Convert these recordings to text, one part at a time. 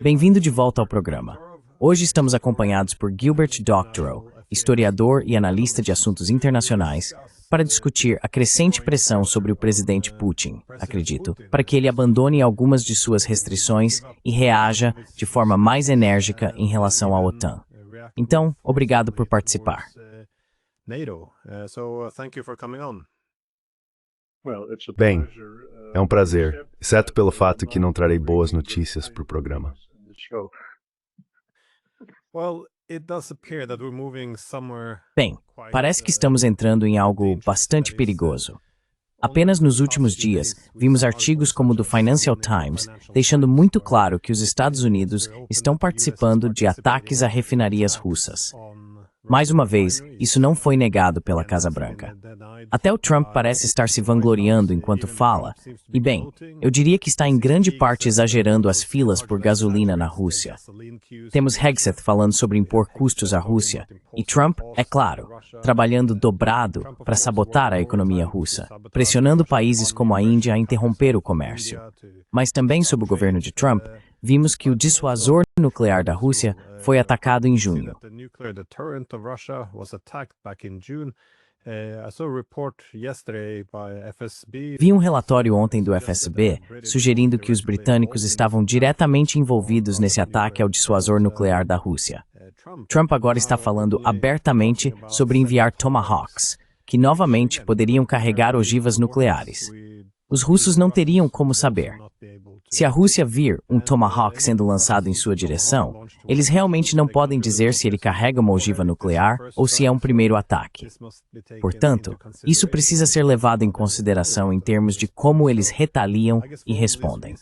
Bem-vindo de volta ao programa. Hoje estamos acompanhados por Gilbert Doctorow, historiador e analista de assuntos internacionais, para discutir a crescente pressão sobre o presidente Putin, acredito, para que ele abandone algumas de suas restrições e reaja de forma mais enérgica em relação à OTAN. Então, obrigado por participar. Bem, é um prazer, exceto pelo fato que não trarei boas notícias para o programa. Bem, parece que estamos entrando em algo bastante perigoso. Apenas nos últimos dias, vimos artigos como o do Financial Times deixando muito claro que os Estados Unidos estão participando de ataques a refinarias russas. Mais uma vez, isso não foi negado pela Casa Branca. Até o Trump parece estar se vangloriando enquanto fala, e bem, eu diria que está em grande parte exagerando as filas por gasolina na Rússia. Temos Hegseth falando sobre impor custos à Rússia, e Trump, é claro, trabalhando dobrado para sabotar a economia russa, pressionando países como a Índia a interromper o comércio. Mas também sob o governo de Trump, vimos que o dissuasor nuclear da Rússia foi atacado em junho. Vi um relatório ontem do FSB sugerindo que os britânicos estavam diretamente envolvidos nesse ataque ao dissuasor nuclear da Rússia. Trump agora está falando abertamente sobre enviar Tomahawks, que novamente poderiam carregar ogivas nucleares. Os russos não teriam como saber. Se a Rússia vir um Tomahawk sendo lançado em sua direção, eles realmente não podem dizer se ele carrega uma ogiva nuclear ou se é um primeiro ataque. Portanto, isso precisa ser levado em consideração em termos de como eles retaliam e respondem.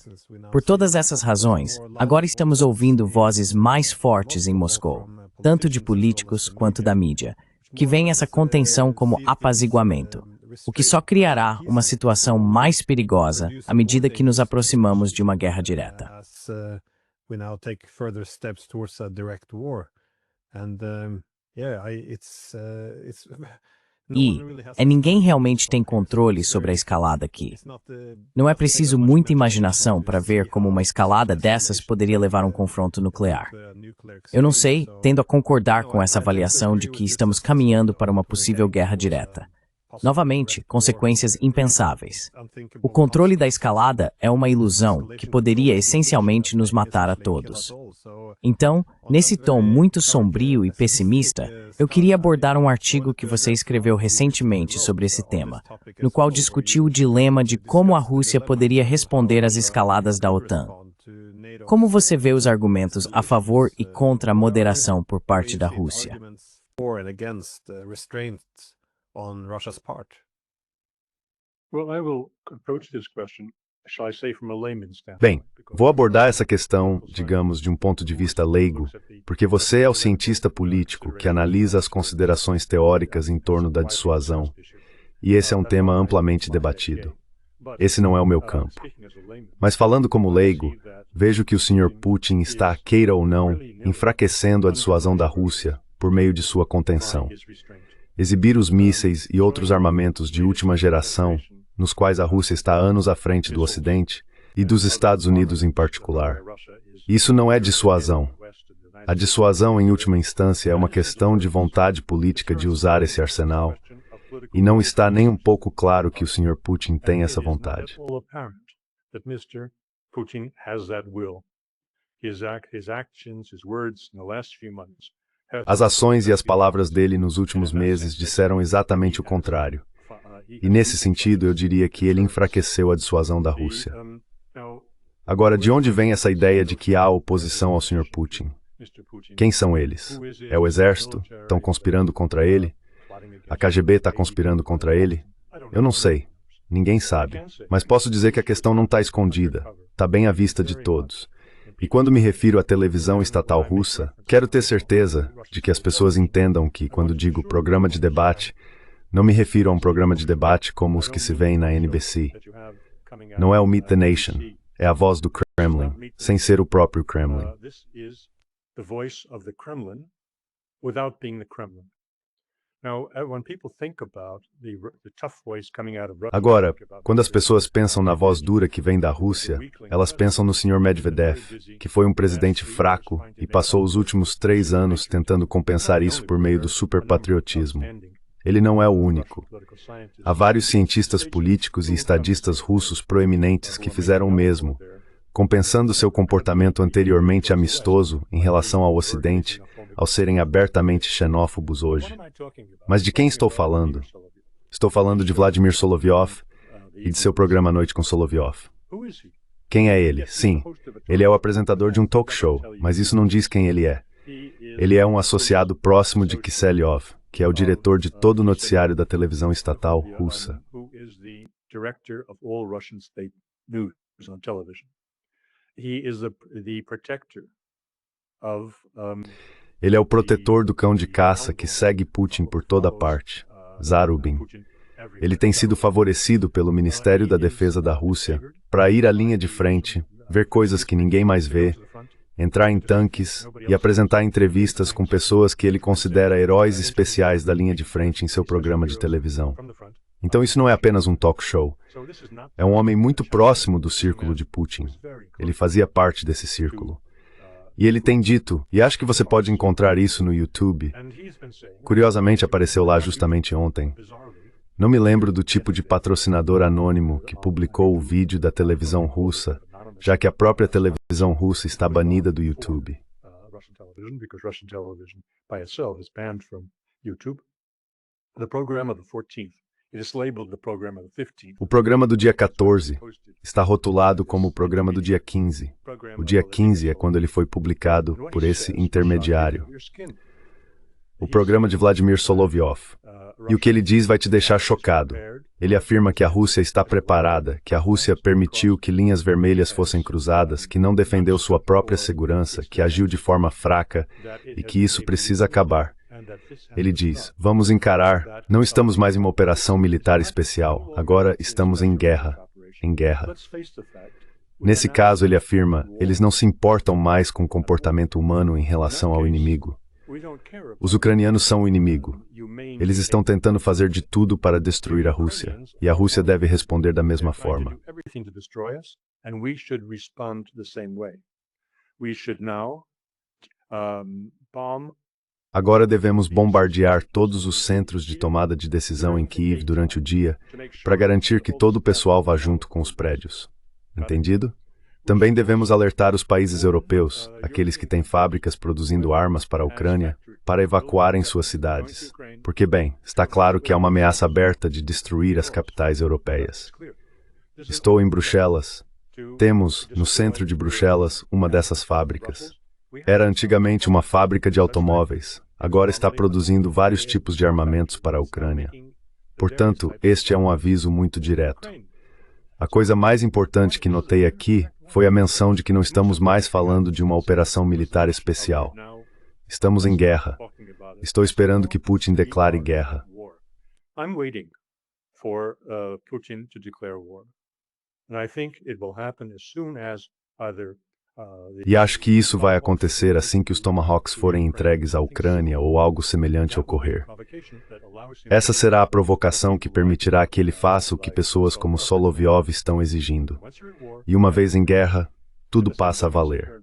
Por todas essas razões, agora estamos ouvindo vozes mais fortes em Moscou, tanto de políticos quanto da mídia, que veem essa contenção como apaziguamento, o que só criará uma situação mais perigosa à medida que nos aproximamos de uma guerra direta. Ninguém realmente tem controle sobre a escalada aqui. Não é preciso muita imaginação para ver como uma escalada dessas poderia levar a um confronto nuclear. Eu não sei, tendo a concordar com essa avaliação de que estamos caminhando para uma possível guerra direta. Novamente, consequências impensáveis. O controle da escalada é uma ilusão que poderia essencialmente nos matar a todos. Então, nesse tom muito sombrio e pessimista, eu queria abordar um artigo que você escreveu recentemente sobre esse tema, no qual discutiu o dilema de como a Rússia poderia responder às escaladas da OTAN. Como você vê os argumentos a favor e contra a moderação por parte da Rússia? On Russia's part? Well, I will approach this question, shall I say, from a layman's standpoint. Bem, vou abordar essa questão, digamos, de um ponto de vista leigo, porque você é o cientista político que analisa as considerações teóricas em torno da dissuasão, e esse é um tema amplamente debatido. Esse não é o meu campo. Mas falando como leigo, vejo que o Sr. Putin está, queira ou não, enfraquecendo a dissuasão da Rússia por meio de sua contenção. Exibir os mísseis e outros armamentos de última geração, nos quais a Rússia está anos à frente do Ocidente, e dos Estados Unidos em particular. Isso não é dissuasão. A dissuasão, em última instância, é uma questão de vontade política de usar esse arsenal, e não está nem um pouco claro que o Sr. Putin tem essa vontade. As ações e as palavras dele nos últimos meses disseram exatamente o contrário. E nesse sentido, eu diria que ele enfraqueceu a dissuasão da Rússia. Agora, de onde vem essa ideia de que há oposição ao Sr. Putin? Quem são eles? É o exército? Estão conspirando contra ele? A KGB está conspirando contra ele? Eu não sei. Ninguém sabe. Mas posso dizer que a questão não está escondida. Está bem à vista de todos. E quando me refiro à televisão estatal russa, quero ter certeza de que as pessoas entendam que, quando digo programa de debate, não me refiro a um programa de debate como os que se vêem na NBC. Não é o Meet the Nation, é a voz do Kremlin, sem ser o próprio Kremlin. Agora, quando as pessoas pensam na voz dura que vem da Rússia, elas pensam no Sr. Medvedev, que foi um presidente fraco e passou os últimos 3 anos tentando compensar isso por meio do superpatriotismo. Ele não é o único. Há vários cientistas políticos e estadistas russos proeminentes que fizeram o mesmo, compensando seu comportamento anteriormente amistoso em relação ao Ocidente, ao serem abertamente xenófobos hoje. Mas de quem estou falando? Estou falando de Vladimir Solovyov e de seu programa à Noite com Solovyov. Quem é ele? Sim, ele é o apresentador de um talk show, mas isso não diz quem ele é. Ele é um associado próximo de Kiselyov, que é o diretor de todo o noticiário da televisão estatal russa. Ele é o protetor do cão de caça que segue Putin por toda parte, Zarubin. Ele tem sido favorecido pelo Ministério da Defesa da Rússia para ir à linha de frente, ver coisas que ninguém mais vê, entrar em tanques e apresentar entrevistas com pessoas que ele considera heróis especiais da linha de frente em seu programa de televisão. Então isso não é apenas um talk show. É um homem muito próximo do círculo de Putin. Ele fazia parte desse círculo. E ele tem dito, e acho que você pode encontrar isso no YouTube, curiosamente apareceu lá justamente ontem, não me lembro do tipo de patrocinador anônimo que publicou o vídeo da televisão russa, já que a própria televisão russa está banida do YouTube. O programa do dia 14 está rotulado como o programa do dia 15. O dia 15 é quando ele foi publicado por esse intermediário. O programa de Vladimir Solovyov. E o que ele diz vai te deixar chocado. Ele afirma que a Rússia está preparada, que a Rússia permitiu que linhas vermelhas fossem cruzadas, que não defendeu sua própria segurança, que agiu de forma fraca e que isso precisa acabar. Ele diz, vamos encarar, não estamos mais em uma operação militar especial, agora estamos em guerra, em guerra. Nesse caso, ele afirma, eles não se importam mais com o comportamento humano em relação ao inimigo. Os ucranianos são o inimigo. Eles estão tentando fazer de tudo para destruir a Rússia, e a Rússia deve responder da mesma forma. Agora devemos bombardear todos os centros de tomada de decisão em Kiev durante o dia para garantir que todo o pessoal vá junto com os prédios. Entendido? Também devemos alertar os países europeus, aqueles que têm fábricas produzindo armas para a Ucrânia, para evacuarem suas cidades. Porque, bem, está claro que há uma ameaça aberta de destruir as capitais europeias. Estou em Bruxelas. Temos, no centro de Bruxelas, uma dessas fábricas. Era antigamente uma fábrica de automóveis, agora está produzindo vários tipos de armamentos para a Ucrânia. Portanto, este é um aviso muito direto. A coisa mais importante que notei aqui foi a menção de que não estamos mais falando de uma operação militar especial. Estamos em guerra. Estou esperando que Putin declare guerra. E acho que isso vai acontecer assim que os Tomahawks forem entregues à Ucrânia ou algo semelhante ocorrer. Essa será a provocação que permitirá que ele faça o que pessoas como Solovyov estão exigindo. E uma vez em guerra, tudo passa a valer.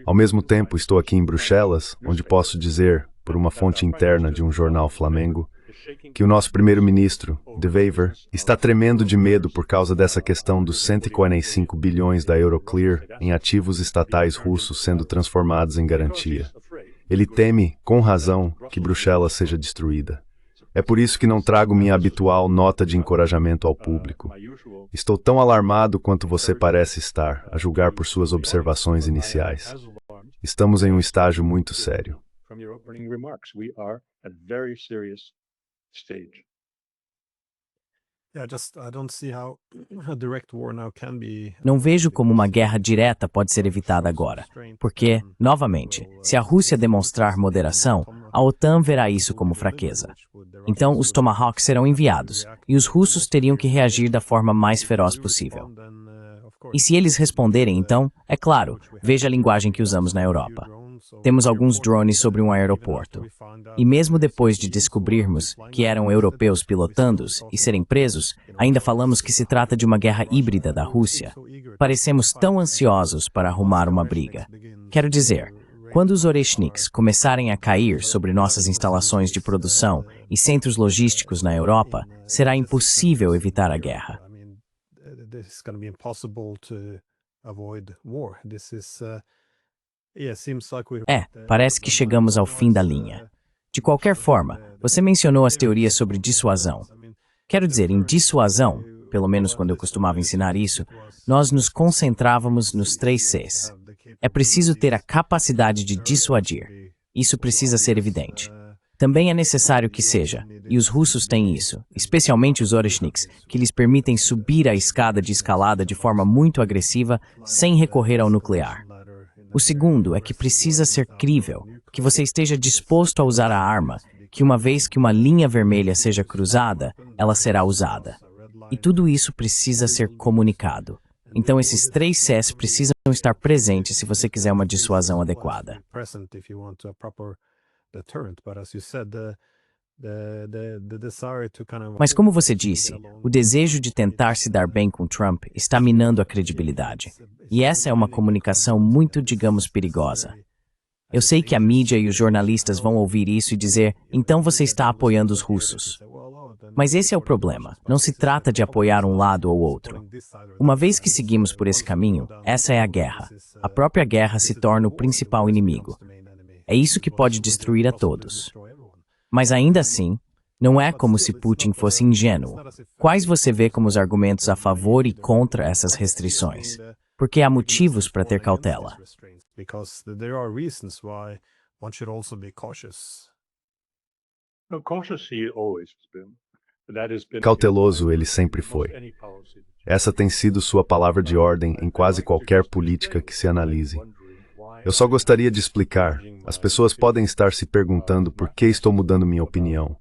Ao mesmo tempo, estou aqui em Bruxelas, onde posso dizer, por uma fonte interna de um jornal flamengo, que o nosso primeiro-ministro, De Wever, está tremendo de medo por causa dessa questão dos 145 bilhões da Euroclear em ativos estatais russos sendo transformados em garantia. Ele teme, com razão, que Bruxelas seja destruída. É por isso que não trago minha habitual nota de encorajamento ao público. Estou tão alarmado quanto você parece estar, a julgar por suas observações iniciais. Estamos em um estágio muito sério. Não vejo como uma guerra direta pode ser evitada agora, porque, novamente, se a Rússia demonstrar moderação, a OTAN verá isso como fraqueza. Então, os Tomahawks serão enviados, e os russos teriam que reagir da forma mais feroz possível. E se eles responderem, então, é claro, veja a linguagem que usamos na Europa. Temos alguns drones sobre um aeroporto. E mesmo depois de descobrirmos que eram europeus pilotando-os e serem presos, ainda falamos que se trata de uma guerra híbrida da Rússia. Parecemos tão ansiosos para arrumar uma briga. Quero dizer, quando os Oreshniks começarem a cair sobre nossas instalações de produção e centros logísticos na Europa, será impossível evitar a guerra. Parece que chegamos ao fim da linha. De qualquer forma, você mencionou as teorias sobre dissuasão. Quero dizer, em dissuasão, pelo menos quando eu costumava ensinar isso, nós nos concentrávamos nos 3 Cs. É preciso ter a capacidade de dissuadir. Isso precisa ser evidente. Também é necessário que seja, e os russos têm isso, especialmente os Oreshniks, que lhes permitem subir a escada de escalada de forma muito agressiva, sem recorrer ao nuclear. O segundo é que precisa ser crível, que você esteja disposto a usar a arma, que uma vez que uma linha vermelha seja cruzada, ela será usada. E tudo isso precisa ser comunicado. Então esses 3 Cs precisam estar presentes se você quiser uma dissuasão adequada. Mas como você disse, o desejo de tentar se dar bem com Trump está minando a credibilidade. E essa é uma comunicação muito, digamos, perigosa. Eu sei que a mídia e os jornalistas vão ouvir isso e dizer, então você está apoiando os russos. Mas esse é o problema. Não se trata de apoiar um lado ou outro. Uma vez que seguimos por esse caminho, essa é a guerra. A própria guerra se torna o principal inimigo. É isso que pode destruir a todos. Mas ainda assim, não é como se Putin fosse ingênuo. Quais você vê como os argumentos a favor e contra essas restrições? Porque há motivos para ter cautela. Cauteloso ele sempre foi. Essa tem sido sua palavra de ordem em quase qualquer política que se analise. Eu só gostaria de explicar. As pessoas podem estar se perguntando por que estou mudando minha opinião,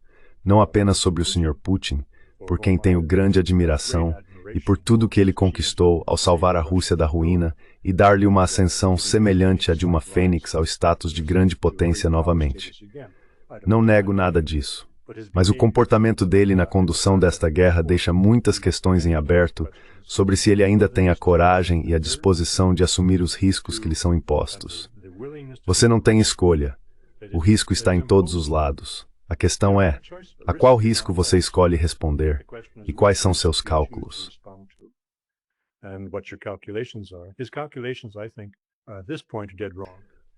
não apenas sobre o Sr. Putin, por quem tenho grande admiração, e por tudo que ele conquistou ao salvar a Rússia da ruína e dar-lhe uma ascensão semelhante à de uma fênix ao status de grande potência novamente. Não nego nada disso. Mas o comportamento dele na condução desta guerra deixa muitas questões em aberto sobre se ele ainda tem a coragem e a disposição de assumir os riscos que lhe são impostos. Você não tem escolha. O risco está em todos os lados. A questão é, a qual risco você escolhe responder e quais são seus cálculos?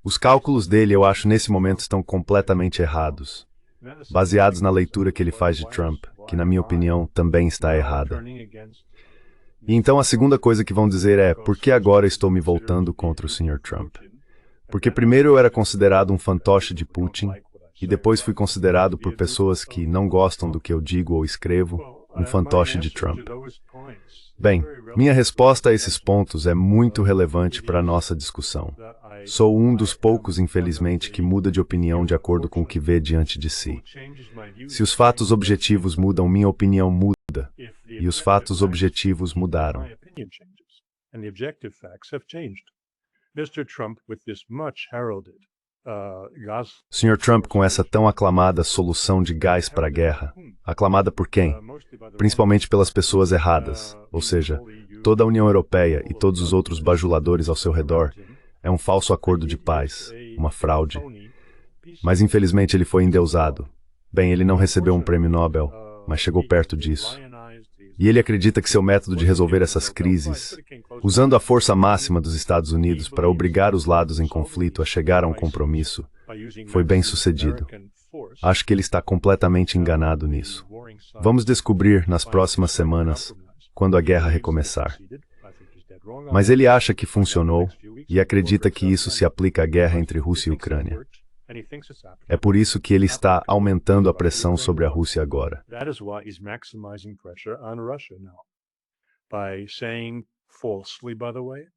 Os cálculos dele, eu acho, nesse momento estão completamente errados, baseados na leitura que ele faz de Trump, que, na minha opinião, também está errada. E então a segunda coisa que vão dizer é, por que agora estou me voltando contra o Sr. Trump? Porque primeiro eu era considerado um fantoche de Putin, e depois fui considerado por pessoas que não gostam do que eu digo ou escrevo, um fantoche de Trump. Bem, minha resposta a esses pontos é muito relevante para a nossa discussão. Sou um dos poucos, infelizmente, que muda de opinião de acordo com o que vê diante de si. Se os fatos objetivos mudam, minha opinião muda, e os fatos objetivos mudaram. Sr. Trump, com essa tão aclamada solução de gás para a guerra, aclamada por quem? Principalmente pelas pessoas erradas, ou seja, toda a União Europeia e todos os outros bajuladores ao seu redor, é um falso acordo de paz, uma fraude. Mas infelizmente ele foi endeusado. Bem, ele não recebeu um prêmio Nobel, mas chegou perto disso. E ele acredita que seu método de resolver essas crises, usando a força máxima dos Estados Unidos para obrigar os lados em conflito a chegar a um compromisso, foi bem sucedido. Acho que ele está completamente enganado nisso. Vamos descobrir nas próximas semanas, quando a guerra recomeçar. Mas ele acha que funcionou e acredita que isso se aplica à guerra entre Rússia e Ucrânia. É por isso que ele está aumentando a pressão sobre a Rússia agora.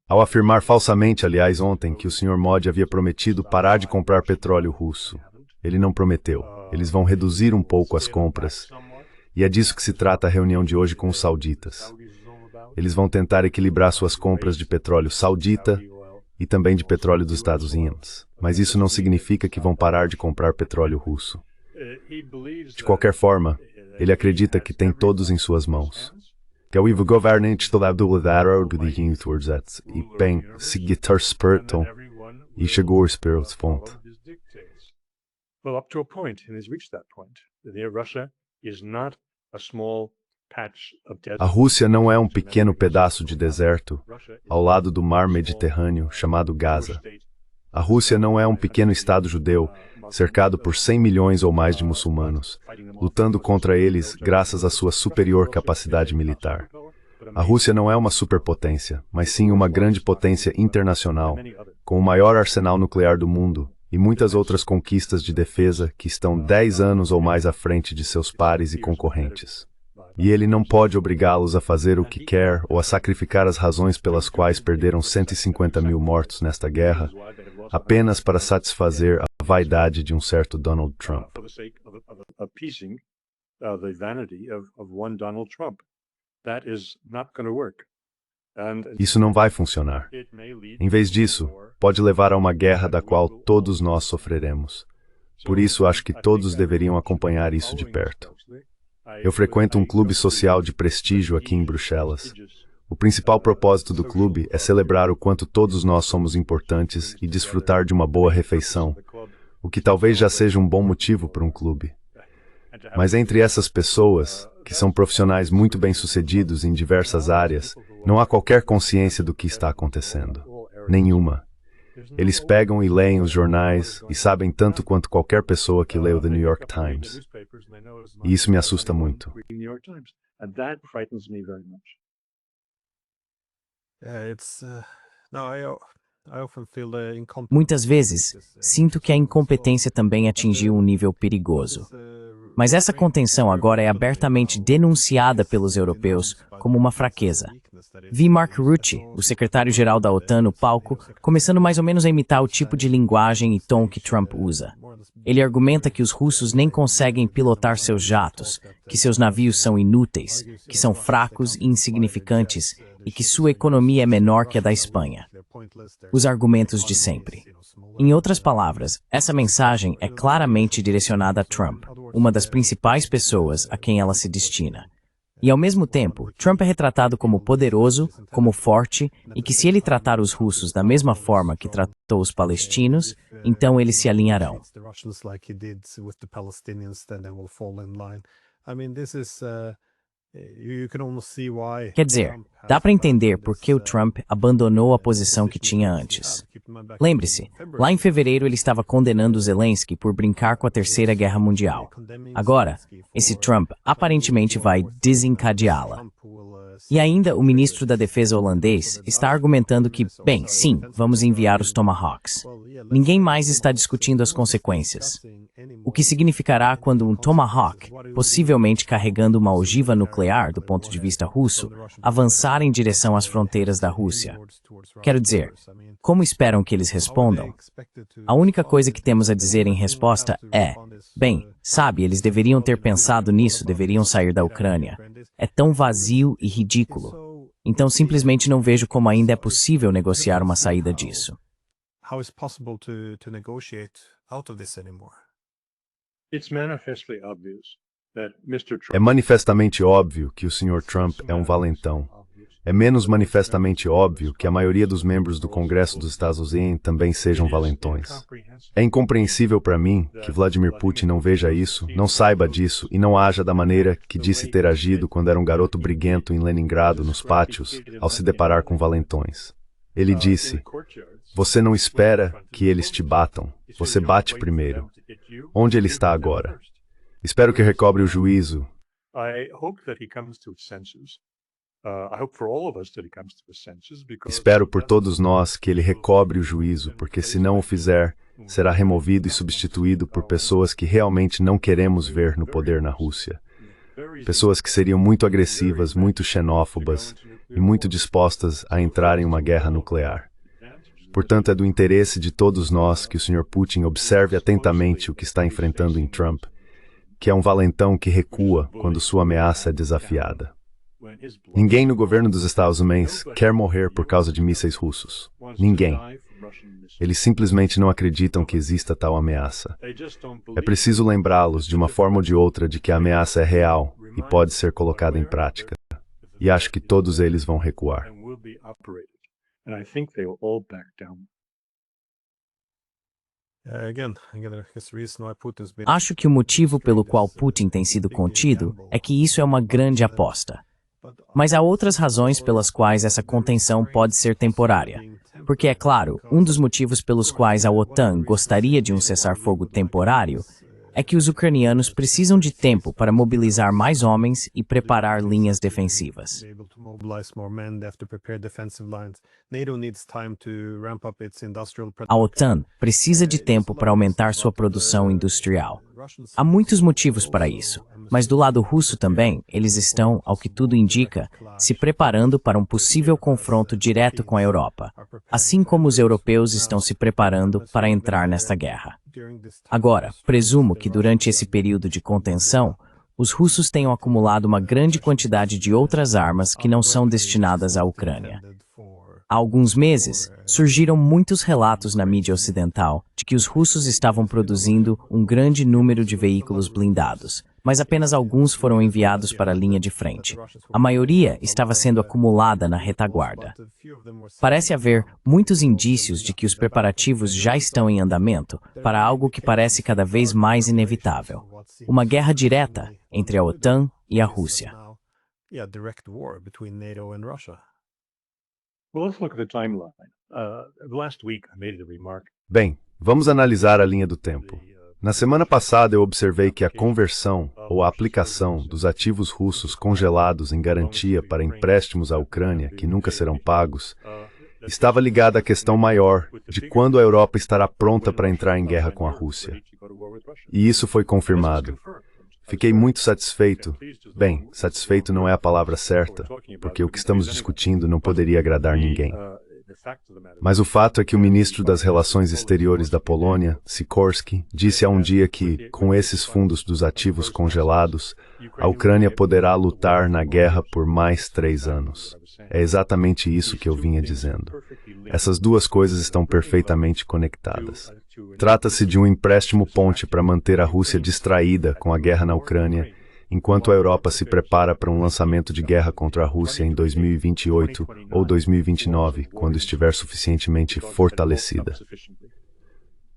Ao afirmar falsamente, aliás, ontem, que o Sr. Modi havia prometido parar de comprar petróleo russo. Ele não prometeu. Eles vão reduzir um pouco as compras. E é disso que se trata a reunião de hoje com os sauditas. Eles vão tentar equilibrar suas compras de petróleo saudita e também de petróleo dos Estados Unidos. Mas isso não significa que vão parar de comprar petróleo russo. De qualquer forma, ele acredita que tem todos em suas mãos. Que o governante da dualidade do United e bem seguitar esperto e chegou ao espírito ponto. Well, up to a point, and has reached that point. Russia is not a small patch of desert. A Rússia não é um pequeno pedaço de deserto ao lado do mar Mediterrâneo chamado Gaza. A Rússia não é um pequeno estado judeu cercado por 100 milhões ou mais de muçulmanos, lutando contra eles graças à sua superior capacidade militar. A Rússia não é uma superpotência, mas sim uma grande potência internacional, com o maior arsenal nuclear do mundo e muitas outras conquistas de defesa que estão 10 anos ou mais à frente de seus pares e concorrentes. E ele não pode obrigá-los a fazer o que quer ou a sacrificar as razões pelas quais perderam 150 mil mortos nesta guerra, apenas para satisfazer a vaidade de um certo Donald Trump. Isso não vai funcionar. Em vez disso, pode levar a uma guerra da qual todos nós sofreremos. Por isso, acho que todos deveriam acompanhar isso de perto. Eu frequento um clube social de prestígio aqui em Bruxelas. O principal propósito do clube é celebrar o quanto todos nós somos importantes e desfrutar de uma boa refeição, o que talvez já seja um bom motivo para um clube. Mas entre essas pessoas, que são profissionais muito bem-sucedidos em diversas áreas, não há qualquer consciência do que está acontecendo. Nenhuma. Eles pegam e leem os jornais e sabem tanto quanto qualquer pessoa que lê o The New York Times. E isso me assusta muito. Muitas vezes, sinto que a incompetência também atingiu um nível perigoso. Mas essa contenção agora é abertamente denunciada pelos europeus como uma fraqueza. Vi Mark Rutte, o secretário-geral da OTAN, no palco, começando mais ou menos a imitar o tipo de linguagem e tom que Trump usa. Ele argumenta que os russos nem conseguem pilotar seus jatos, que seus navios são inúteis, que são fracos e insignificantes e que sua economia é menor que a da Espanha. Os argumentos de sempre. Em outras palavras, essa mensagem é claramente direcionada a Trump, uma das principais pessoas a quem ela se destina. E ao mesmo tempo, Trump é retratado como poderoso, como forte, e que se ele tratar os russos da mesma forma que tratou os palestinos, então eles se alinharão. Quer dizer, dá para entender por que o Trump abandonou a posição que tinha antes. Lembre-se, lá em fevereiro ele estava condenando Zelensky por brincar com a Terceira Guerra Mundial. Agora, esse Trump aparentemente vai desencadeá-la. E ainda o ministro da Defesa holandês está argumentando que, bem, sim, vamos enviar os Tomahawks. Ninguém mais está discutindo as consequências. O que significará quando um Tomahawk, possivelmente carregando uma ogiva nuclear do ponto de vista russo, avançar em direção às fronteiras da Rússia? Quero dizer, como esperam que eles respondam? A única coisa que temos a dizer em resposta é, bem, sabe, eles deveriam ter pensado nisso, deveriam sair da Ucrânia. É tão vazio e ridículo. Então simplesmente não vejo como ainda é possível negociar uma saída disso. É manifestamente óbvio que o Sr. Trump é um valentão. É menos manifestamente óbvio que a maioria dos membros do Congresso dos Estados Unidos também sejam valentões. É incompreensível para mim que Vladimir Putin não veja isso, não saiba disso e não haja da maneira que disse ter agido quando era um garoto briguento em Leningrado, nos pátios, ao se deparar com valentões. Ele disse, você não espera que eles te batam, você bate primeiro. Onde ele está agora? Espero que recobre o juízo. Espero por todos nós que ele recobre o juízo, porque se não o fizer, será removido e substituído por pessoas que realmente não queremos ver no poder na Rússia. Pessoas que seriam muito agressivas, muito xenófobas e muito dispostas a entrar em uma guerra nuclear. Portanto, é do interesse de todos nós que o Sr. Putin observe atentamente o que está enfrentando em Trump, que é um valentão que recua quando sua ameaça é desafiada. Ninguém no governo dos Estados Unidos quer morrer por causa de mísseis russos. Ninguém. Eles simplesmente não acreditam que exista tal ameaça. É preciso lembrá-los, de uma forma ou de outra, de que a ameaça é real e pode ser colocada em prática. E acho que todos eles vão recuar. Acho que o motivo pelo qual Putin tem sido contido é que isso é uma grande aposta. Mas há outras razões pelas quais essa contenção pode ser temporária. Porque, é claro, um dos motivos pelos quais a OTAN gostaria de um cessar-fogo temporário é que os ucranianos precisam de tempo para mobilizar mais homens e preparar linhas defensivas. A OTAN precisa de tempo para aumentar sua produção industrial. Há muitos motivos para isso, mas do lado russo também, eles estão, ao que tudo indica, se preparando para um possível confronto direto com a Europa, assim como os europeus estão se preparando para entrar nesta guerra. Agora, presumo que durante esse período de contenção, os russos tenham acumulado uma grande quantidade de outras armas que não são destinadas à Ucrânia. Há alguns meses, surgiram muitos relatos na mídia ocidental de que os russos estavam produzindo um grande número de veículos blindados, mas apenas alguns foram enviados para a linha de frente. A maioria estava sendo acumulada na retaguarda. Parece haver muitos indícios de que os preparativos já estão em andamento para algo que parece cada vez mais inevitável: uma guerra direta entre a OTAN e a Rússia. Bem, vamos analisar a linha do tempo. Na semana passada eu observei que a conversão ou a aplicação dos ativos russos congelados em garantia para empréstimos à Ucrânia, que nunca serão pagos, estava ligada à questão maior de quando a Europa estará pronta para entrar em guerra com a Rússia. E isso foi confirmado. Fiquei muito satisfeito. Bem, satisfeito não é a palavra certa, porque o que estamos discutindo não poderia agradar ninguém. Mas o fato é que o ministro das Relações Exteriores da Polônia, Sikorski, disse há um dia que, com esses fundos dos ativos congelados, a Ucrânia poderá lutar na guerra por mais 3 anos. É exatamente isso que eu vinha dizendo. Essas duas coisas estão perfeitamente conectadas. Trata-se de um empréstimo ponte para manter a Rússia distraída com a guerra na Ucrânia, enquanto a Europa se prepara para um lançamento de guerra contra a Rússia em 2028 ou 2029, quando estiver suficientemente fortalecida.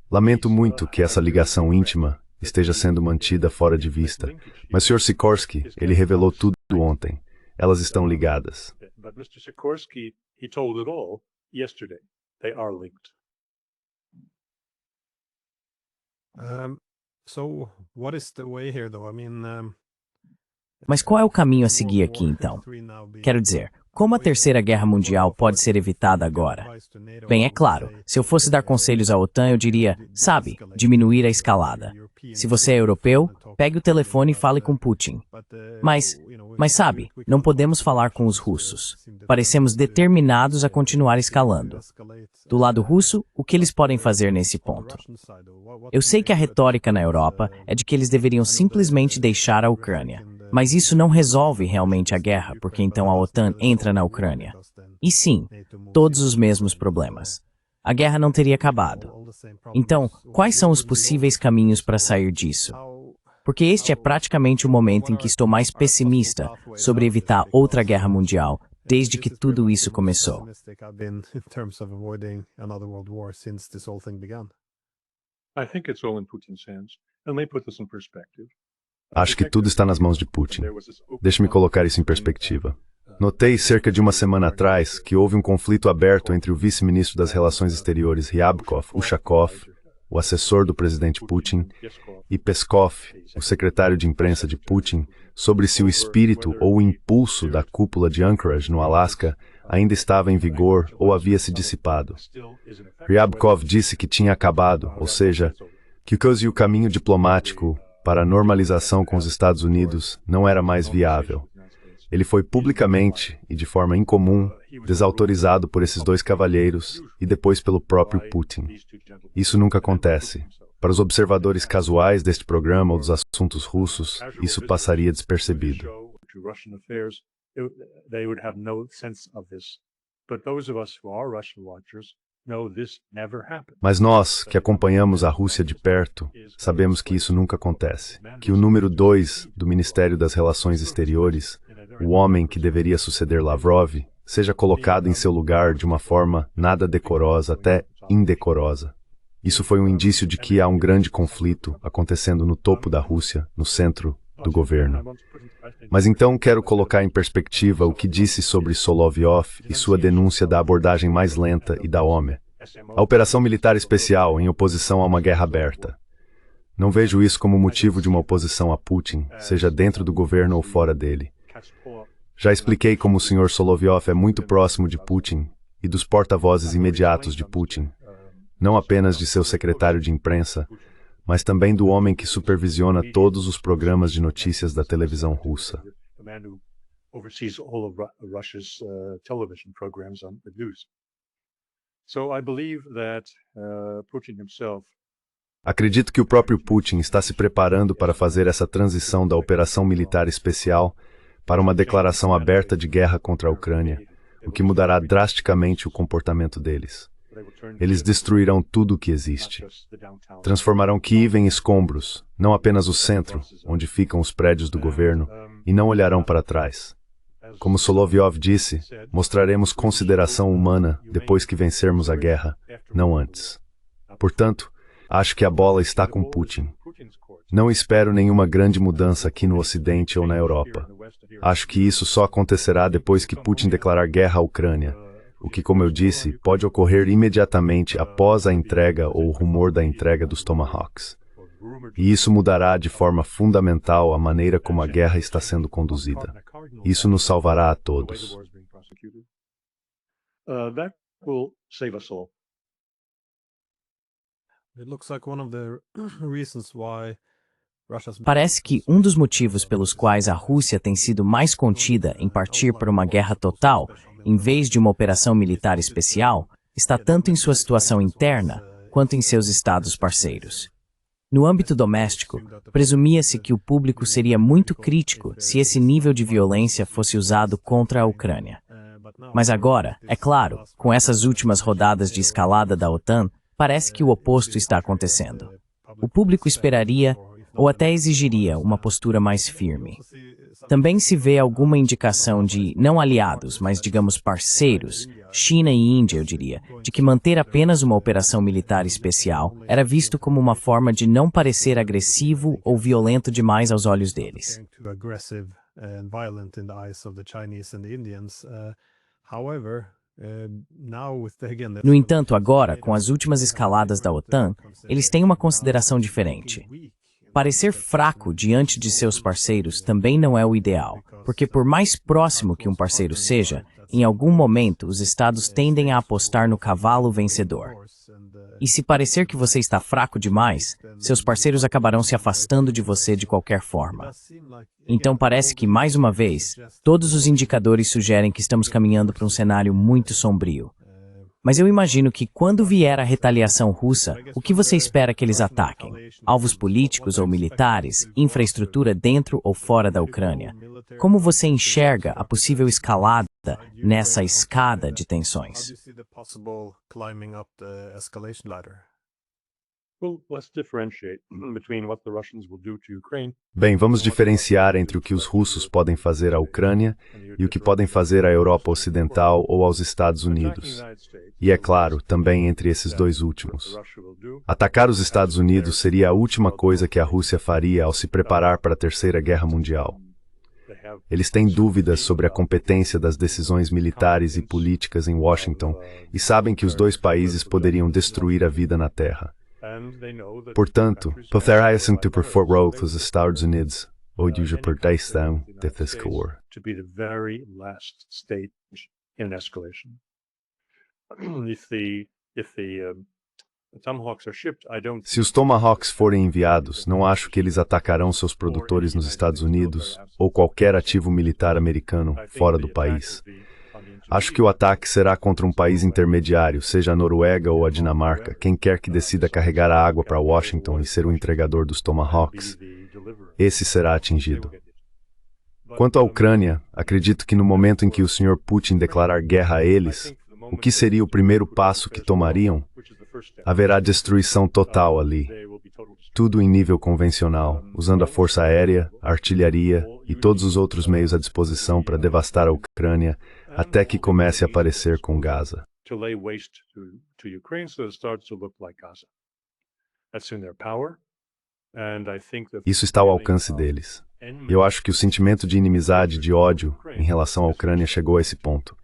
Lamento muito que essa ligação íntima esteja sendo mantida fora de vista, mas Sr. Sikorski, ele revelou tudo ontem. Elas estão ligadas. Mas qual é o caminho a seguir aqui, então? Quero dizer, como a Terceira Guerra Mundial pode ser evitada agora? Bem, é claro, se eu fosse dar conselhos à OTAN, eu diria, sabe, diminuir a escalada. Se você é europeu, pegue o telefone e fale com Putin. Mas sabe, não podemos falar com os russos. Parecemos determinados a continuar escalando. Do lado russo, o que eles podem fazer nesse ponto? Eu sei que a retórica na Europa é de que eles deveriam simplesmente deixar a Ucrânia. Mas isso não resolve realmente a guerra, porque então a OTAN entra na Ucrânia. E sim, todos os mesmos problemas. A guerra não teria acabado. Então, quais são os possíveis caminhos para sair disso? Porque este é praticamente o momento em que estou mais pessimista sobre evitar outra guerra mundial, desde que tudo isso começou. Acho que tudo está nas mãos de Putin. Deixe-me colocar isso em perspectiva. Notei cerca de uma semana atrás que houve um conflito aberto entre o vice-ministro das Relações Exteriores Ryabkov Ushakov, o assessor do presidente Putin, e Peskov, o secretário de imprensa de Putin, sobre se o espírito ou o impulso da cúpula de Anchorage, no Alasca, ainda estava em vigor ou havia se dissipado. Ryabkov disse que tinha acabado, ou seja, que o caminho diplomático para a normalização com os Estados Unidos não era mais viável. Ele foi publicamente e de forma incomum desautorizado por esses dois cavalheiros e depois pelo próprio Putin. Isso nunca acontece. Para os observadores casuais deste programa ou dos assuntos russos, isso passaria despercebido. Mas nós, que acompanhamos a Rússia de perto, sabemos que isso nunca acontece. Que o número 2 do Ministério das Relações Exteriores, o homem que deveria suceder Lavrov, seja colocado em seu lugar de uma forma nada decorosa, até indecorosa. Isso foi um indício de que há um grande conflito acontecendo no topo da Rússia, no centro do governo. Mas então quero colocar em perspectiva o que disse sobre Solovyov e sua denúncia da abordagem mais lenta e da OME. A operação militar especial em oposição a uma guerra aberta. Não vejo isso como motivo de uma oposição a Putin, seja dentro do governo ou fora dele. Já expliquei como o Sr. Solovyov é muito próximo de Putin e dos porta-vozes imediatos de Putin, não apenas de seu secretário de imprensa, mas também do homem que supervisiona todos os programas de notícias da televisão russa. Acredito que o próprio Putin está se preparando para fazer essa transição da operação militar especial para uma declaração aberta de guerra contra a Ucrânia, o que mudará drasticamente o comportamento deles. Eles destruirão tudo o que existe. Transformarão Kiev em escombros, não apenas o centro, onde ficam os prédios do governo, e não olharão para trás. Como Solovyov disse, mostraremos consideração humana depois que vencermos a guerra, não antes. Portanto, acho que a bola está com Putin. Não espero nenhuma grande mudança aqui no Ocidente ou na Europa. Acho que isso só acontecerá depois que Putin declarar guerra à Ucrânia, o que, como eu disse, pode ocorrer imediatamente após a entrega ou o rumor da entrega dos Tomahawks. E isso mudará de forma fundamental a maneira como a guerra está sendo conduzida. Isso nos salvará a todos. Parece que um dos motivos pelos quais a Rússia tem sido mais contida em partir para uma guerra total, em vez de uma operação militar especial, está tanto em sua situação interna quanto em seus estados parceiros. No âmbito doméstico, presumia-se que o público seria muito crítico se esse nível de violência fosse usado contra a Ucrânia. Mas agora, é claro, com essas últimas rodadas de escalada da OTAN, parece que o oposto está acontecendo. O público esperaria ou até exigiria uma postura mais firme. Também se vê alguma indicação de, não aliados, mas digamos parceiros, China e Índia, eu diria, de que manter apenas uma operação militar especial era visto como uma forma de não parecer agressivo ou violento demais aos olhos deles. No entanto, agora, com as últimas escaladas da OTAN, eles têm uma consideração diferente. Parecer fraco diante de seus parceiros também não é o ideal, porque por mais próximo que um parceiro seja, em algum momento os estados tendem a apostar no cavalo vencedor. E se parecer que você está fraco demais, seus parceiros acabarão se afastando de você de qualquer forma. Então parece que, mais uma vez, todos os indicadores sugerem que estamos caminhando para um cenário muito sombrio. Mas eu imagino que, quando vier a retaliação russa, o que você espera que eles ataquem? Alvos políticos ou militares, infraestrutura dentro ou fora da Ucrânia? Como você enxerga a possível escalada nessa escada de tensões? Bem, vamos diferenciar entre o que os russos podem fazer à Ucrânia e o que podem fazer à Europa Ocidental ou aos Estados Unidos. E, é claro, também entre esses dois últimos. Atacar os Estados Unidos seria a última coisa que a Rússia faria ao se preparar para a Terceira Guerra Mundial. Eles têm dúvidas sobre a competência das decisões militares e políticas em Washington e sabem que os dois países poderiam destruir a vida na Terra. Portanto, preferem to prefer os Estados Unidos ou de proteção desse war. Se os Tomahawks forem enviados, não acho que eles atacarão seus produtores nos Estados Unidos ou qualquer ativo militar americano fora do país. Acho que o ataque será contra um país intermediário, seja a Noruega ou a Dinamarca, quem quer que decida carregar a água para Washington e ser o entregador dos Tomahawks. Esse será atingido. Quanto à Ucrânia, acredito que no momento em que o Sr. Putin declarar guerra a eles, o que seria o primeiro passo que tomariam? Haverá destruição total ali. Tudo em nível convencional, usando a força aérea, a artilharia e todos os outros meios à disposição para devastar a Ucrânia, até que comece a parecer com Gaza. Isso está ao alcance deles. Eu acho que o sentimento de inimizade, de ódio, em relação à Ucrânia chegou a esse ponto.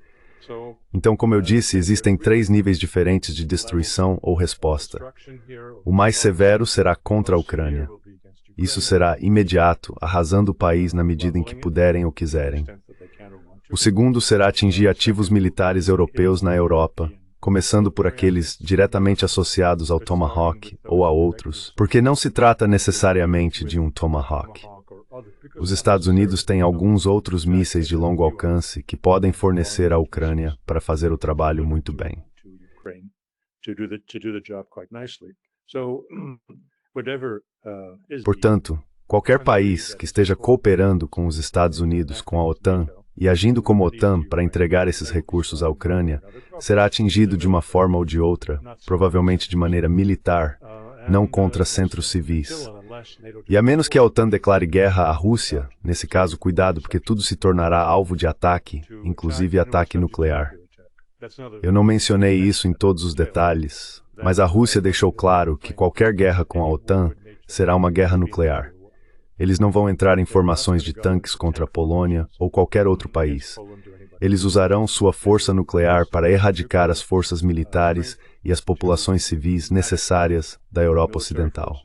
Então, como eu disse, existem 3 níveis diferentes de destruição ou resposta. O mais severo será contra a Ucrânia. Isso será imediato, arrasando o país na medida em que puderem ou quiserem. O segundo será atingir ativos militares europeus na Europa, começando por aqueles diretamente associados ao Tomahawk ou a outros, porque não se trata necessariamente de um Tomahawk. Os Estados Unidos têm alguns outros mísseis de longo alcance que podem fornecer à Ucrânia para fazer o trabalho muito bem. Portanto, qualquer país que esteja cooperando com os Estados Unidos, com a OTAN, e agindo como OTAN para entregar esses recursos à Ucrânia, será atingido de uma forma ou de outra, provavelmente de maneira militar, não contra centros civis. E a menos que a OTAN declare guerra à Rússia, nesse caso, cuidado, porque tudo se tornará alvo de ataque, inclusive ataque nuclear. Eu não mencionei isso em todos os detalhes, mas a Rússia deixou claro que qualquer guerra com a OTAN será uma guerra nuclear. Eles não vão entrar em formações de tanques contra a Polônia ou qualquer outro país. Eles usarão sua força nuclear para erradicar as forças militares e as populações civis necessárias da Europa Ocidental.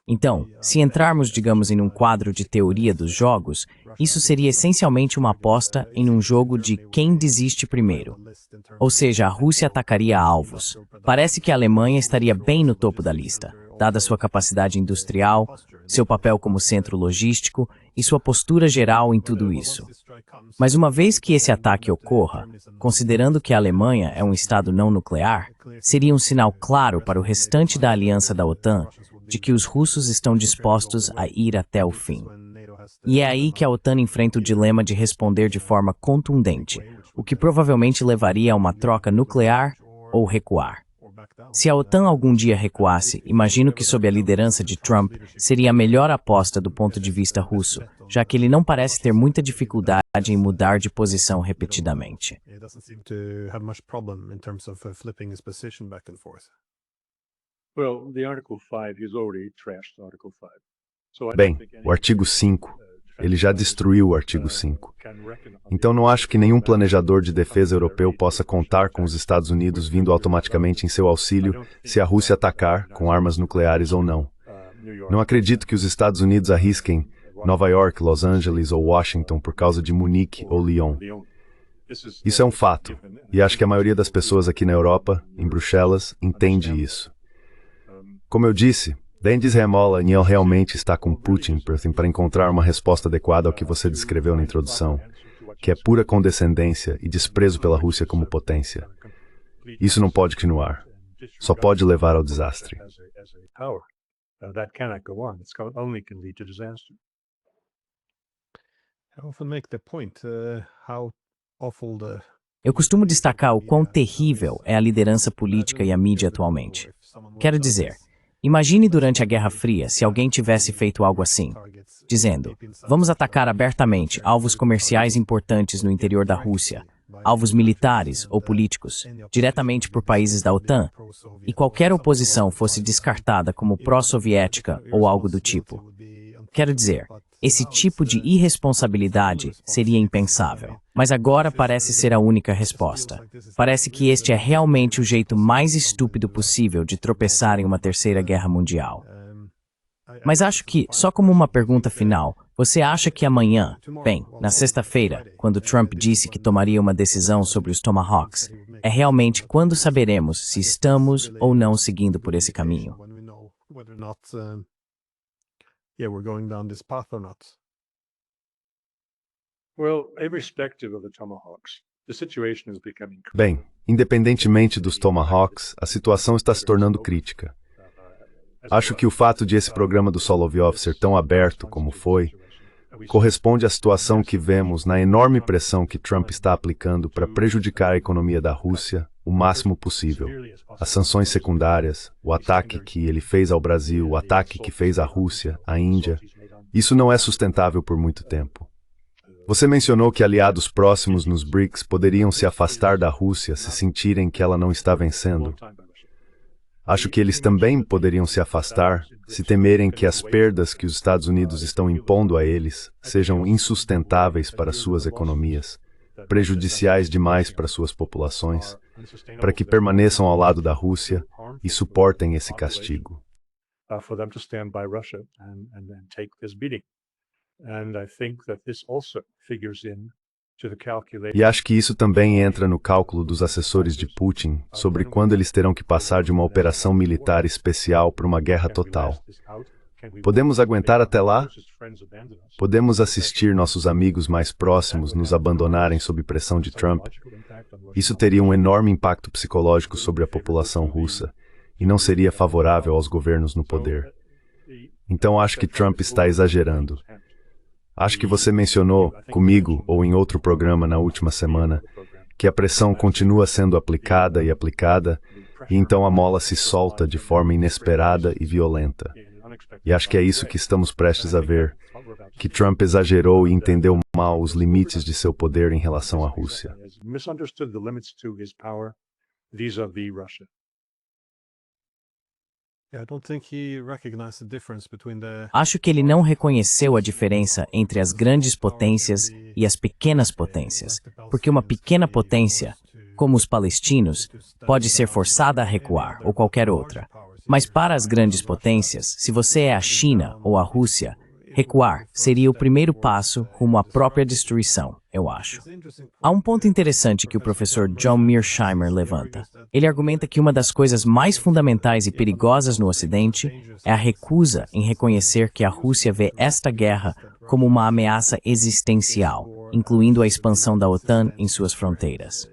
Então, se entrarmos, digamos, em um quadro de teoria dos jogos, isso seria essencialmente uma aposta em um jogo de quem desiste primeiro. Ou seja, a Rússia atacaria alvos. Parece que a Alemanha estaria bem no topo da lista, dada sua capacidade industrial, seu papel como centro logístico e sua postura geral em tudo isso. Mas uma vez que esse ataque ocorra, considerando que a Alemanha é um estado não nuclear, seria um sinal claro para o restante da aliança da OTAN de que os russos estão dispostos a ir até o fim. E é aí que a OTAN enfrenta o dilema de responder de forma contundente, o que provavelmente levaria a uma troca nuclear ou recuar. Se a OTAN algum dia recuasse, imagino que sob a liderança de Trump seria a melhor aposta do ponto de vista russo, já que ele não parece ter muita dificuldade em mudar de posição repetidamente. Bem, o artigo 5. Ele já destruiu o artigo 5. Então não acho que nenhum planejador de defesa europeu possa contar com os Estados Unidos vindo automaticamente em seu auxílio se a Rússia atacar com armas nucleares ou não. Não acredito que os Estados Unidos arrisquem Nova York, Los Angeles ou Washington por causa de Munique ou Lyon. Isso é um fato, e acho que a maioria das pessoas aqui na Europa, em Bruxelas, entende isso. Como eu disse, Dendis Remola realmente está com Putin para encontrar uma resposta adequada ao que você descreveu na introdução, que é pura condescendência e desprezo pela Rússia como potência. Isso não pode continuar. Só pode levar ao desastre. Eu costumo destacar o quão terrível é a liderança política e a mídia atualmente. Quero dizer, imagine durante a Guerra Fria se alguém tivesse feito algo assim, dizendo, vamos atacar abertamente alvos comerciais importantes no interior da Rússia, alvos militares ou políticos, diretamente por países da OTAN, e qualquer oposição fosse descartada como pró-soviética ou algo do tipo. Quero dizer, esse tipo de irresponsabilidade seria impensável. Mas agora parece ser a única resposta. Parece que este é realmente o jeito mais estúpido possível de tropeçar em uma terceira guerra mundial. Mas acho que, só como uma pergunta final, você acha que amanhã, bem, na sexta-feira, quando Trump disse que tomaria uma decisão sobre os Tomahawks, é realmente quando saberemos se estamos ou não seguindo por esse caminho? Bem, independentemente dos Tomahawks, a situação está se tornando crítica. Acho que o fato de esse programa do Solovyov ser tão aberto como foi, corresponde à situação que vemos na enorme pressão que Trump está aplicando para prejudicar a economia da Rússia o máximo possível. As sanções secundárias, o ataque que ele fez ao Brasil, o ataque que fez à Rússia, à Índia, isso não é sustentável por muito tempo. Você mencionou que aliados próximos nos BRICS poderiam se afastar da Rússia se sentirem que ela não está vencendo. Acho que eles também poderiam se afastar se temerem que as perdas que os Estados Unidos estão impondo a eles sejam insustentáveis para suas economias, prejudiciais demais para suas populações, para que permaneçam ao lado da Rússia e suportem esse castigo. E acho que isso também entra no cálculo dos assessores de Putin sobre quando eles terão que passar de uma operação militar especial para uma guerra total. Podemos aguentar até lá? Podemos assistir nossos amigos mais próximos nos abandonarem sob pressão de Trump? Isso teria um enorme impacto psicológico sobre a população russa e não seria favorável aos governos no poder. Então acho que Trump está exagerando. Acho que você mencionou, comigo ou em outro programa na última semana, que a pressão continua sendo aplicada, e então a mola se solta de forma inesperada e violenta. E acho que é isso que estamos prestes a ver, que Trump exagerou e entendeu mal os limites de seu poder em relação à Rússia. Acho que ele não reconheceu a diferença entre as grandes potências e as pequenas potências, porque uma pequena potência, como os palestinos, pode ser forçada a recuar, ou qualquer outra. Mas para as grandes potências, se você é a China ou a Rússia, recuar seria o primeiro passo rumo à própria destruição, eu acho. Há um ponto interessante que o professor John Mearsheimer levanta. Ele argumenta que uma das coisas mais fundamentais e perigosas no Ocidente é a recusa em reconhecer que a Rússia vê esta guerra como uma ameaça existencial, incluindo a expansão da OTAN em suas fronteiras.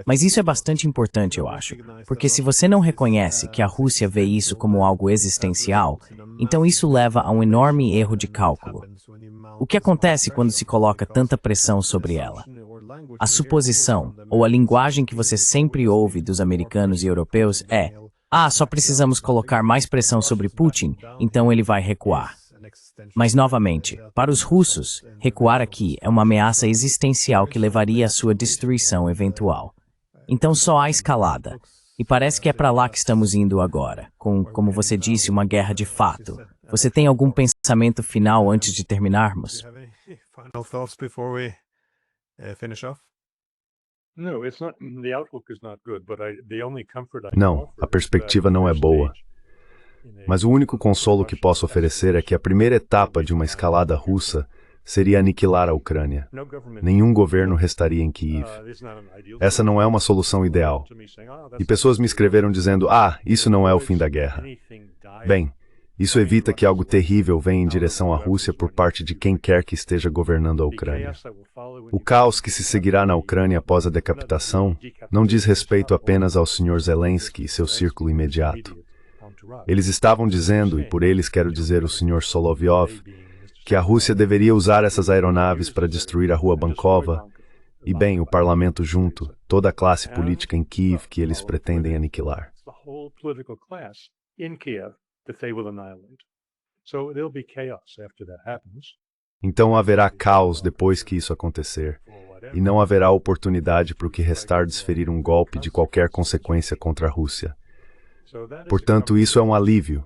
Mas isso é bastante importante, eu acho, porque se você não reconhece que a Rússia vê isso como algo existencial, então isso leva a um enorme erro de cálculo. O que acontece quando se coloca tanta pressão sobre ela? A suposição, ou a linguagem que você sempre ouve dos americanos e europeus é: só precisamos colocar mais pressão sobre Putin, então ele vai recuar. Mas, novamente, para os russos, recuar aqui é uma ameaça existencial que levaria à sua destruição eventual. Então só há escalada. E parece que é para lá que estamos indo agora, com, como você disse, uma guerra de fato. Você tem algum pensamento final antes de terminarmos? Não, a perspectiva não é boa. Mas o único consolo que posso oferecer é que a primeira etapa de uma escalada russa seria aniquilar a Ucrânia. Nenhum governo restaria em Kiev. Essa não é uma solução ideal. E pessoas me escreveram dizendo: isso não é o fim da guerra. Bem, isso evita que algo terrível venha em direção à Rússia por parte de quem quer que esteja governando a Ucrânia. O caos que se seguirá na Ucrânia após a decapitação não diz respeito apenas ao Sr. Zelensky e seu círculo imediato. Eles estavam dizendo, e por eles quero dizer o Sr. Solovyov, que a Rússia deveria usar essas aeronaves para destruir a Rua Bankova, e bem, o parlamento junto, toda a classe política em Kiev que eles pretendem aniquilar. Então haverá caos depois que isso acontecer, e não haverá oportunidade para o que restar desferir um golpe de qualquer consequência contra a Rússia. Portanto, isso é um alívio,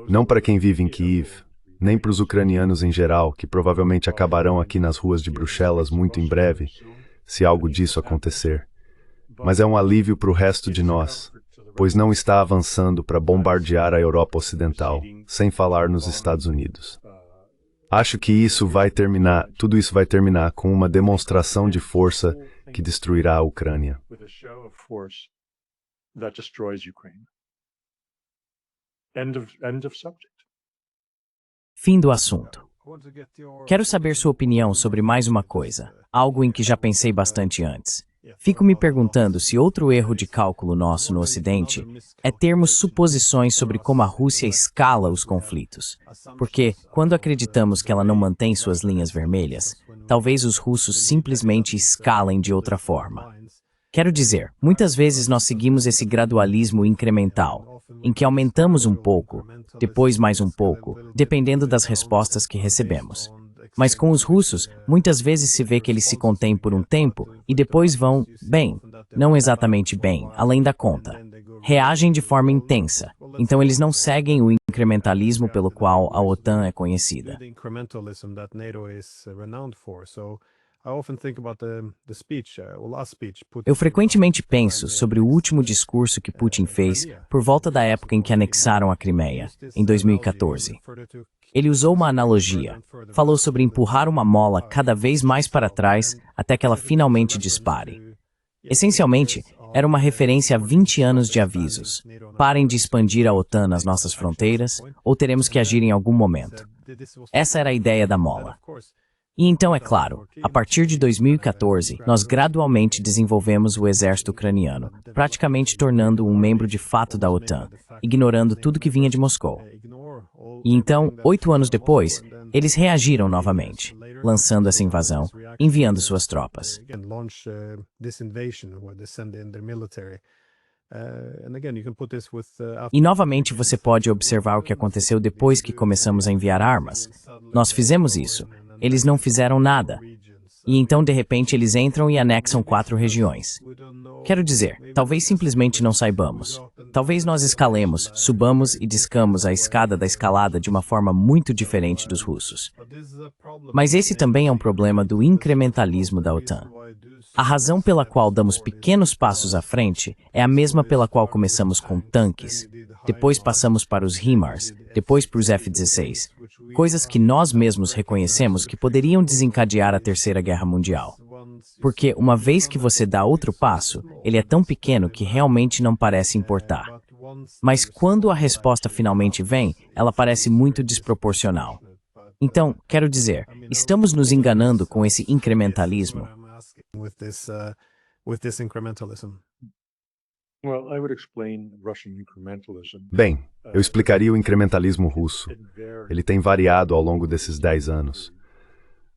não para quem vive em Kiev, nem para os ucranianos em geral, que provavelmente acabarão aqui nas ruas de Bruxelas muito em breve, se algo disso acontecer. Mas é um alívio para o resto de nós, pois não está avançando para bombardear a Europa Ocidental, sem falar nos Estados Unidos. Acho que tudo isso vai terminar com uma demonstração de força que destruirá a Ucrânia. Fim do assunto. Quero saber sua opinião sobre mais uma coisa, algo em que já pensei bastante antes. Fico me perguntando se outro erro de cálculo nosso no Ocidente é termos suposições sobre como a Rússia escala os conflitos. Porque, quando acreditamos que ela não mantém suas linhas vermelhas, talvez os russos simplesmente escalem de outra forma. Quero dizer, muitas vezes nós seguimos esse gradualismo incremental, em que aumentamos um pouco, depois mais um pouco, dependendo das respostas que recebemos. Mas com os russos, muitas vezes se vê que eles se contêm por um tempo e depois vão, bem, não exatamente bem, além da conta. Reagem de forma intensa, então eles não seguem o incrementalismo pelo qual a OTAN é conhecida. Eu frequentemente penso sobre o último discurso que Putin fez por volta da época em que anexaram a Crimeia, em 2014. Ele usou uma analogia. Falou sobre empurrar uma mola cada vez mais para trás até que ela finalmente dispare. Essencialmente, era uma referência a 20 anos de avisos. Parem de expandir a OTAN nas nossas fronteiras, ou teremos que agir em algum momento. Essa era a ideia da mola. E então, é claro, a partir de 2014, nós gradualmente desenvolvemos o exército ucraniano, praticamente tornando-o um membro de fato da OTAN, ignorando tudo que vinha de Moscou. E então, 8 anos depois, eles reagiram novamente, lançando essa invasão, enviando suas tropas. E novamente você pode observar o que aconteceu depois que começamos a enviar armas. Nós fizemos isso. Eles não fizeram nada. E então, de repente, eles entram e anexam 4 regiões. Quero dizer, talvez simplesmente não saibamos. Talvez nós escalemos, subamos e descamos a escada da escalada de uma forma muito diferente dos russos. Mas esse também é um problema do incrementalismo da OTAN. A razão pela qual damos pequenos passos à frente é a mesma pela qual começamos com tanques, depois passamos para os HIMARS, depois para os F-16, coisas que nós mesmos reconhecemos que poderiam desencadear a Terceira Guerra Mundial. Porque, uma vez que você dá outro passo, ele é tão pequeno que realmente não parece importar. Mas quando a resposta finalmente vem, ela parece muito desproporcional. Então, quero dizer, estamos nos enganando com esse incrementalismo. Bem, eu explicaria o incrementalismo russo. Ele tem variado ao longo desses 10 anos.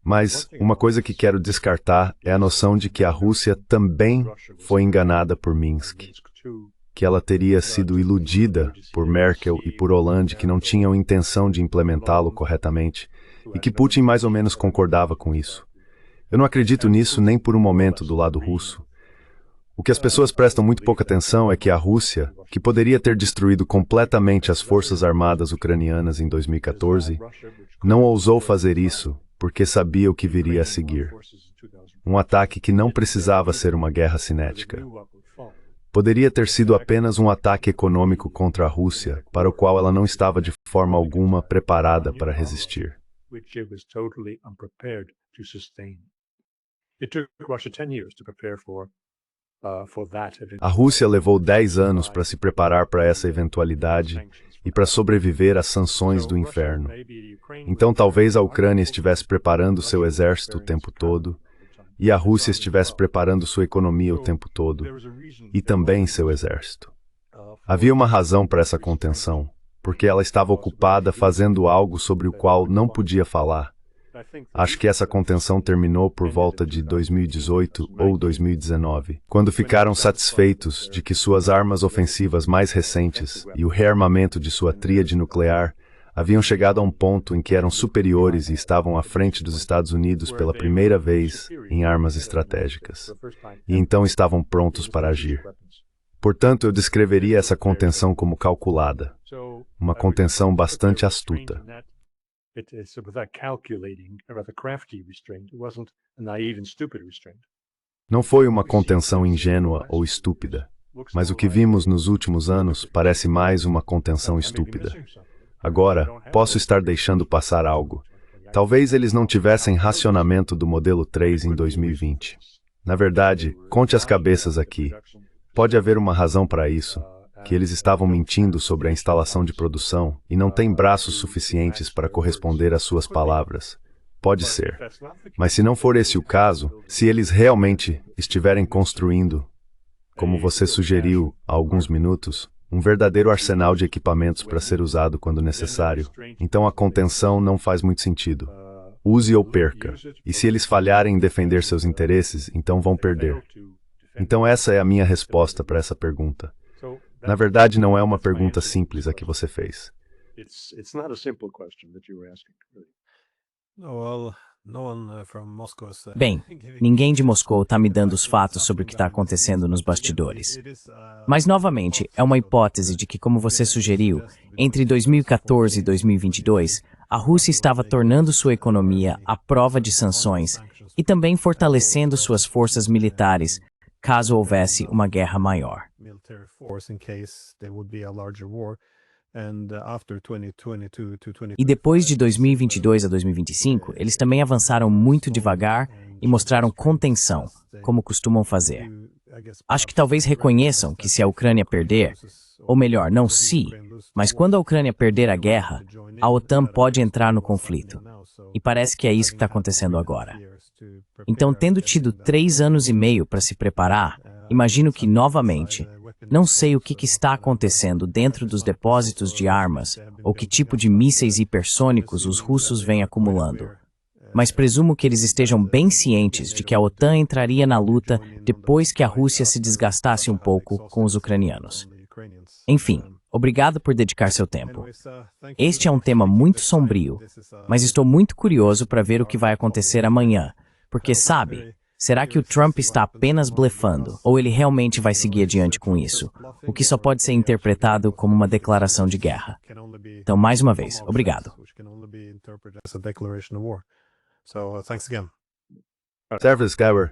Mas uma coisa que quero descartar é a noção de que a Rússia também foi enganada por Minsk, que ela teria sido iludida por Merkel e por Hollande, que não tinham intenção de implementá-lo corretamente, e que Putin mais ou menos concordava com isso. Eu não acredito nisso nem por um momento do lado russo. O que as pessoas prestam muito pouca atenção é que a Rússia, que poderia ter destruído completamente as forças armadas ucranianas em 2014, não ousou fazer isso porque sabia o que viria a seguir. Um ataque que não precisava ser uma guerra cinética. Poderia ter sido apenas um ataque econômico contra a Rússia, para o qual ela não estava de forma alguma preparada para resistir. A Rússia levou 10 anos para se preparar para essa eventualidade e para sobreviver às sanções do inferno. Então talvez a Ucrânia estivesse preparando seu exército o tempo todo, e a Rússia estivesse preparando sua economia o tempo todo, e também seu exército. Havia uma razão para essa contenção, porque ela estava ocupada fazendo algo sobre o qual não podia falar. Acho que essa contenção terminou por volta de 2018 ou 2019, quando ficaram satisfeitos de que suas armas ofensivas mais recentes e o rearmamento de sua tríade nuclear haviam chegado a um ponto em que eram superiores e estavam à frente dos Estados Unidos pela primeira vez em armas estratégicas. E então estavam prontos para agir. Portanto, eu descreveria essa contenção como calculada, uma contenção bastante astuta. Não foi uma contenção ingênua ou estúpida, mas o que vimos nos últimos anos parece mais uma contenção estúpida. Agora, posso estar deixando passar algo. Talvez eles não tivessem racionamento do modelo 3 em 2020. Na verdade, conte as cabeças aqui. Pode haver uma razão para isso, que eles estavam mentindo sobre a instalação de produção e não têm braços suficientes para corresponder às suas palavras. Pode ser. Mas se não for esse o caso, se eles realmente estiverem construindo, como você sugeriu há alguns minutos, um verdadeiro arsenal de equipamentos para ser usado quando necessário, então a contenção não faz muito sentido. Use ou perca. E se eles falharem em defender seus interesses, então vão perder. Então essa é a minha resposta para essa pergunta. Na verdade, não é uma pergunta simples a que você fez. Bem, ninguém de Moscou está me dando os fatos sobre o que está acontecendo nos bastidores. Mas, novamente, é uma hipótese de que, como você sugeriu, entre 2014 e 2022, a Rússia estava tornando sua economia à prova de sanções e também fortalecendo suas forças militares, caso houvesse uma guerra maior. E depois de 2022 a 2025, eles também avançaram muito devagar e mostraram contenção, como costumam fazer. Acho que talvez reconheçam que se a Ucrânia perder, ou melhor, não se, mas quando a Ucrânia perder a guerra, a OTAN pode entrar no conflito. E parece que é isso que está acontecendo agora. Então, tendo tido 3 anos e meio para se preparar, imagino que, novamente, não sei o que está acontecendo dentro dos depósitos de armas ou que tipo de mísseis hipersônicos os russos vêm acumulando. Mas presumo que eles estejam bem cientes de que a OTAN entraria na luta depois que a Rússia se desgastasse um pouco com os ucranianos. Enfim, obrigado por dedicar seu tempo. Este é um tema muito sombrio, mas estou muito curioso para ver o que vai acontecer amanhã, porque, sabe, será que o Trump está apenas blefando, ou ele realmente vai seguir adiante com isso, o que só pode ser interpretado como uma declaração de guerra? Então, mais uma vez, obrigado. Service Gower.